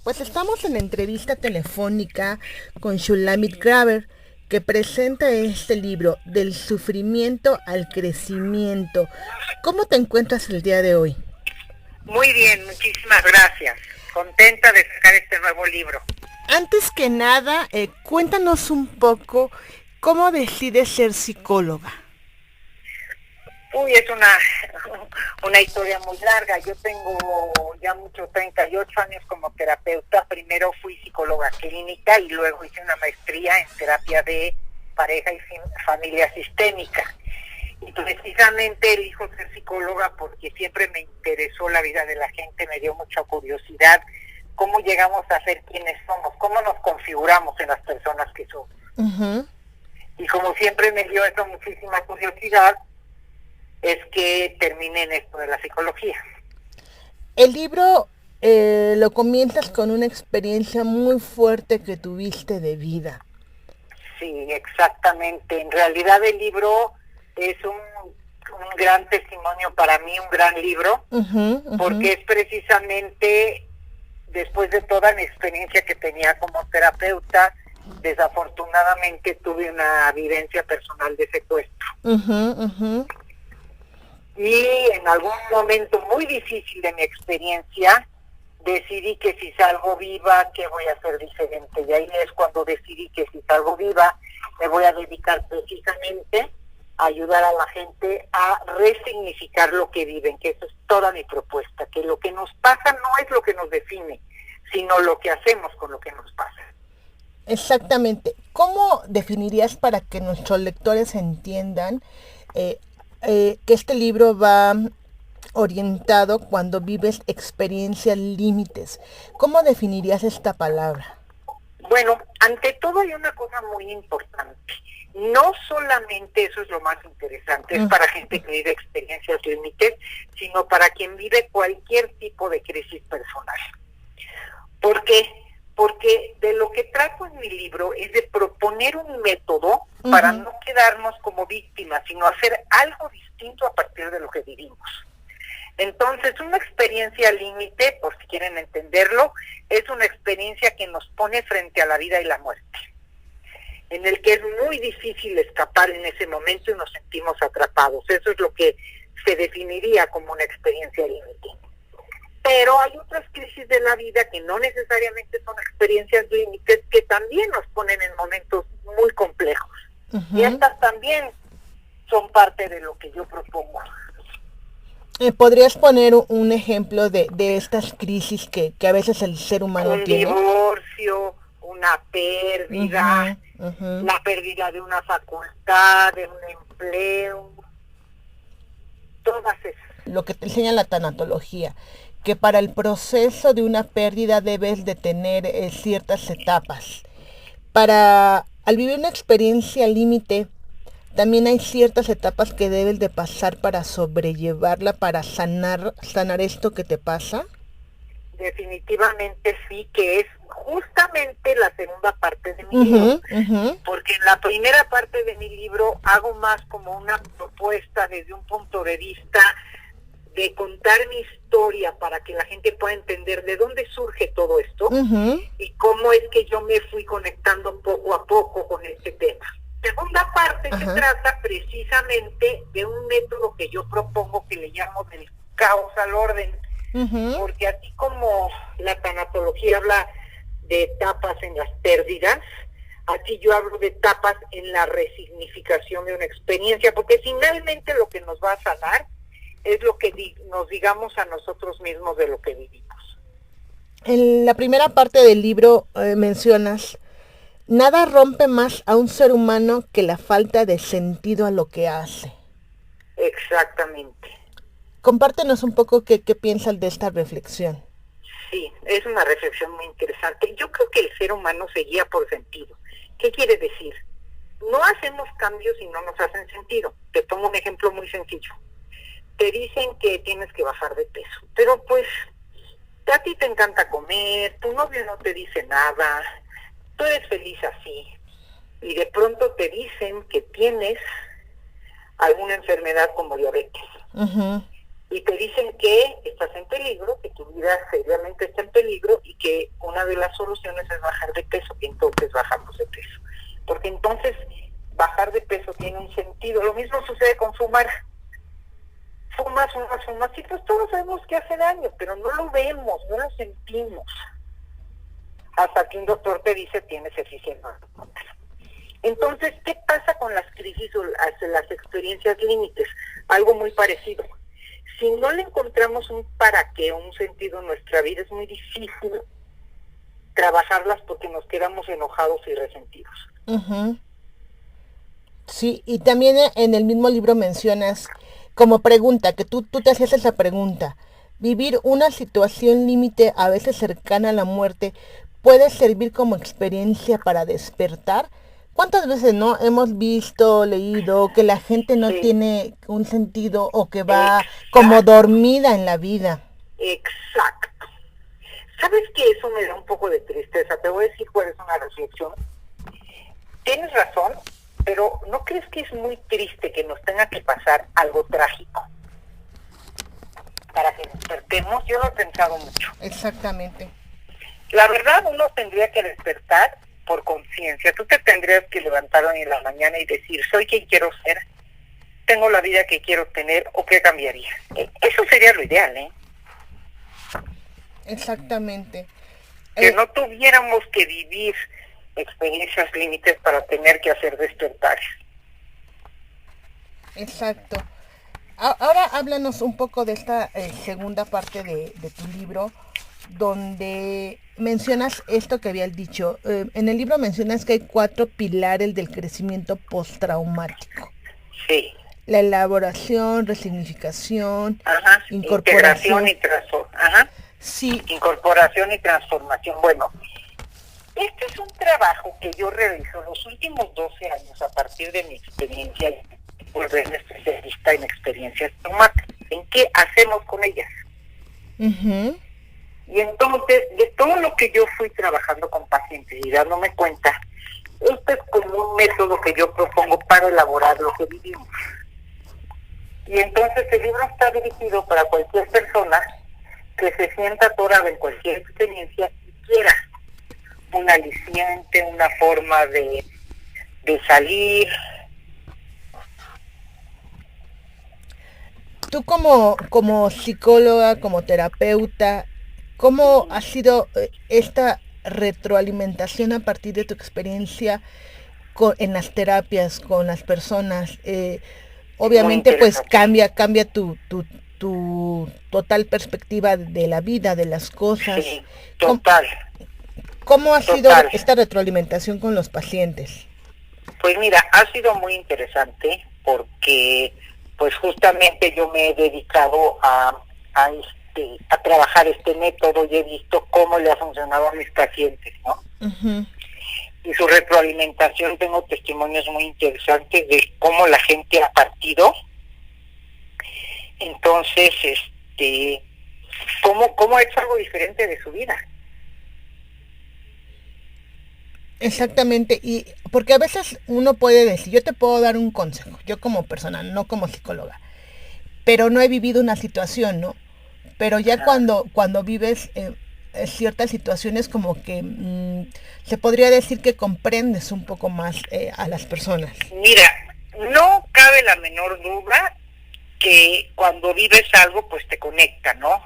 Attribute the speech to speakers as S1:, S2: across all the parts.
S1: Pues estamos en entrevista telefónica con Shulamit Graver, que presenta este libro, Del sufrimiento al crecimiento. ¿Cómo te encuentras el día de hoy?
S2: Muy bien, muchísimas gracias. Contenta de sacar este nuevo libro.
S1: Antes que nada, cuéntanos un poco cómo decides ser psicóloga.
S2: Uy, es una historia muy larga. Yo tengo ya muchos 38 años como terapeuta. Primero fui psicóloga clínica y luego hice una maestría en terapia de pareja y familia sistémica. Y precisamente elijo ser psicóloga porque siempre me interesó la vida de la gente, me dio mucha curiosidad cómo llegamos a ser quienes somos, cómo nos configuramos en las personas que somos.
S1: Uh-huh.
S2: Y como siempre me dio eso muchísima curiosidad, es que terminé en esto de la psicología.
S1: El libro lo comienzas con una experiencia muy fuerte que tuviste de vida.
S2: Sí, exactamente. En realidad el libro es un gran testimonio para mí, un gran libro, porque es precisamente después de toda mi experiencia que tenía como terapeuta, desafortunadamente tuve una vivencia personal de secuestro. Y en algún momento muy difícil de mi experiencia, decidí que si salgo viva, ¿qué voy a hacer diferente? Y ahí es cuando decidí que si salgo viva, me voy a dedicar precisamente a ayudar a la gente a resignificar lo que viven, que eso es toda mi propuesta, que lo que nos pasa no es lo que nos define, sino lo que hacemos con lo que nos pasa.
S1: Exactamente. ¿Cómo definirías para que nuestros lectores entiendan que este libro va orientado cuando vives experiencias límites? ¿Cómo definirías esta palabra?
S2: Bueno, ante todo hay una cosa muy importante. No solamente eso es lo más interesante, es para gente que vive experiencias límites, sino para quien vive cualquier tipo de crisis personal. ¿Por qué? Porque de lo que trato en mi libro es de proponer un método para no quedarnos como víctimas, sino hacer algo distinto a partir de lo que vivimos. Entonces, una experiencia límite, por si quieren entenderlo, es una experiencia que nos pone frente a la vida y la muerte, en el que es muy difícil escapar en ese momento y nos sentimos atrapados. Eso es lo que se definiría como una experiencia límite. Pero hay otras crisis de la vida que no necesariamente son experiencias límites, que también nos ponen en momentos muy complejos. Y estas también son parte de lo que yo propongo.
S1: ¿Podrías poner un ejemplo de estas crisis que a veces el ser humano tiene?
S2: Un divorcio, una pérdida, la pérdida de una facultad, de un empleo, todas esas.
S1: Lo que te enseña la tanatología, que para el proceso de una pérdida debes de tener ciertas etapas. Al vivir una experiencia límite, también hay ciertas etapas que debes de pasar para sobrellevarla, para sanar esto que te pasa.
S2: Definitivamente sí, que es justamente la segunda parte de mi libro, porque en la primera parte de mi libro hago más como una propuesta desde un punto de vista de contar mi historia para que la gente pueda entender de dónde surge todo esto y cómo es que yo me fui conectando poco a poco con este tema. Segunda parte se trata precisamente de un método que yo propongo que le llamo del caos al orden, porque así como la tanatología habla de etapas en las pérdidas, así yo hablo de etapas en la resignificación de una experiencia, porque finalmente lo que nos va a sanar es lo que nos digamos a nosotros mismos de lo que vivimos.
S1: En la primera parte del libro mencionas: nada rompe más a un ser humano que la falta de sentido a lo que hace.
S2: Exactamente.
S1: Compártenos un poco qué piensas de esta reflexión.
S2: Sí, es una reflexión muy interesante. Yo creo que el ser humano se guía por sentido. ¿Qué quiere decir? No hacemos cambios si no nos hacen sentido. Te pongo un ejemplo muy sencillo. Te dicen que tienes que bajar de peso, pero pues a ti te encanta comer, tu novio no te dice nada, tú eres feliz así, y de pronto te dicen que tienes alguna enfermedad como diabetes, y te dicen que estás en peligro, que tu vida seriamente está en peligro y que una una de las soluciones es bajar de peso, y entonces bajamos de peso. Porque entonces bajar de peso tiene un sentido. Lo mismo sucede con fumar. Fumas, y pues todos sabemos que hace daño, pero no lo vemos, no lo sentimos. Hasta que un doctor te dice tienes eficiencia. Entonces, ¿qué pasa con las crisis o las experiencias límites? Algo muy parecido. Si no le encontramos un para qué, un sentido en nuestra vida, es muy difícil trabajarlas porque nos quedamos enojados y resentidos.
S1: Uh-huh. Sí, y también en el mismo libro mencionas como pregunta, que tú te hacías esa pregunta, vivir una situación límite a veces cercana a la muerte puede servir como experiencia para despertar. ¿Cuántas veces no hemos visto, leído que la gente no tiene un sentido o que va como dormida en la vida?
S2: Exacto. ¿Sabes que eso me da un poco de tristeza? Te voy a decir cuál es una reflexión. Tienes razón, pero ¿no crees que es muy triste que nos tenga que pasar algo trágico para que despertemos? Yo lo he pensado mucho.
S1: Exactamente.
S2: La verdad, uno tendría que despertar por conciencia. Tú te tendrías que levantar hoy en la mañana y decir, soy quien quiero ser, tengo la vida que quiero tener, o qué cambiaría. Eso sería lo ideal, ¿eh?
S1: Exactamente.
S2: Que no tuviéramos que vivir experiencias límites para tener que hacer despertares.
S1: Exacto. Ahora háblanos un poco de esta segunda parte de tu libro, donde mencionas esto que habías dicho. En el libro mencionas que hay 4 pilares del crecimiento postraumático.
S2: Sí.
S1: La elaboración, resignificación,
S2: incorporación y transformación.
S1: Sí.
S2: Incorporación y transformación. Bueno, este es un trabajo que yo realizo los últimos 12 años a partir de mi experiencia, volverme especialista en experiencias traumáticas. ¿En qué hacemos con ellas?
S1: Uh-huh.
S2: Y entonces, de todo lo que yo fui trabajando con pacientes y dándome cuenta, este es como un método que yo propongo para elaborar lo que vivimos. Y entonces el libro está dirigido para cualquier persona que se sienta atorada en cualquier experiencia y quiera un aliciente, una forma de salir.
S1: Tú como psicóloga, como terapeuta, ¿cómo ha sido esta retroalimentación a partir de tu experiencia en las terapias con las personas? Obviamente pues cambia tu total perspectiva de la vida, de las cosas.
S2: Sí, total.
S1: ¿Cómo ha sido esta retroalimentación con los pacientes?
S2: Pues mira, ha sido muy interesante porque pues justamente yo me he dedicado a trabajar este método y he visto cómo le ha funcionado a mis pacientes, ¿no?
S1: Uh-huh.
S2: Y su retroalimentación, tengo testimonios muy interesantes de cómo la gente ha partido. Entonces, cómo ha hecho algo diferente de su vida.
S1: Exactamente, y porque a veces uno puede decir, yo te puedo dar un consejo, yo como persona, no como psicóloga, pero no he vivido una situación, ¿no? Pero ya cuando vives ciertas situaciones como que se podría decir que comprendes un poco más a las personas.
S2: Mira, no cabe la menor duda que cuando vives algo pues te conecta, ¿no?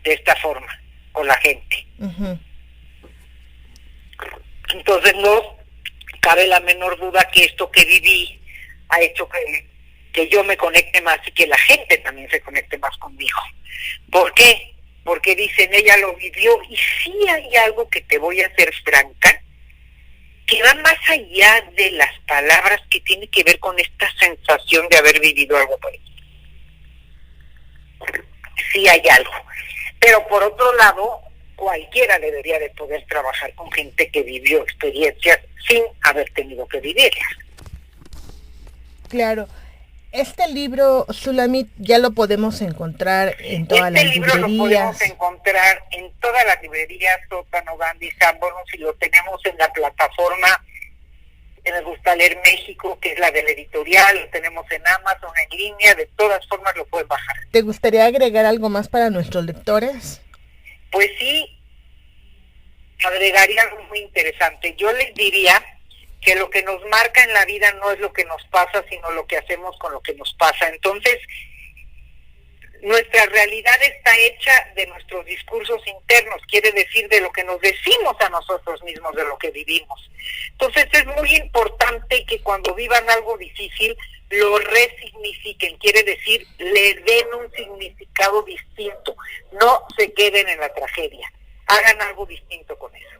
S2: De esta forma, con la gente.
S1: Uh-huh.
S2: Entonces no cabe la menor duda que esto que viví ha hecho que yo me conecte más y que la gente también se conecte más conmigo. ¿Por qué? Porque dicen, ella lo vivió, y sí hay algo que te voy a hacer franca, que va más allá de las palabras, que tiene que ver con esta sensación de haber vivido algo por ahí. Sí hay algo. Pero por otro lado, cualquiera debería de poder trabajar con gente que vivió experiencias sin haber tenido que vivirlas.
S1: Claro. Este libro, Sulamit, ya lo podemos encontrar en todas las librerías.
S2: Este libro lo podemos encontrar en todas las librerías, Sótano, Gandhi, Sanborns, y lo tenemos en la plataforma que Me Gusta Leer México, que es la del editorial, lo tenemos en Amazon, en línea, de todas formas lo puedes bajar.
S1: ¿Te gustaría agregar algo más para nuestros lectores?
S2: Pues sí, agregaría algo muy interesante. Yo les diría que lo que nos marca en la vida no es lo que nos pasa, sino lo que hacemos con lo que nos pasa. Entonces, nuestra realidad está hecha de nuestros discursos internos, quiere decir de lo que nos decimos a nosotros mismos, de lo que vivimos. Entonces es muy importante que cuando vivan algo difícil, lo resignifiquen, quiere decir, le den un significado distinto, no se queden en la tragedia, hagan algo distinto con eso.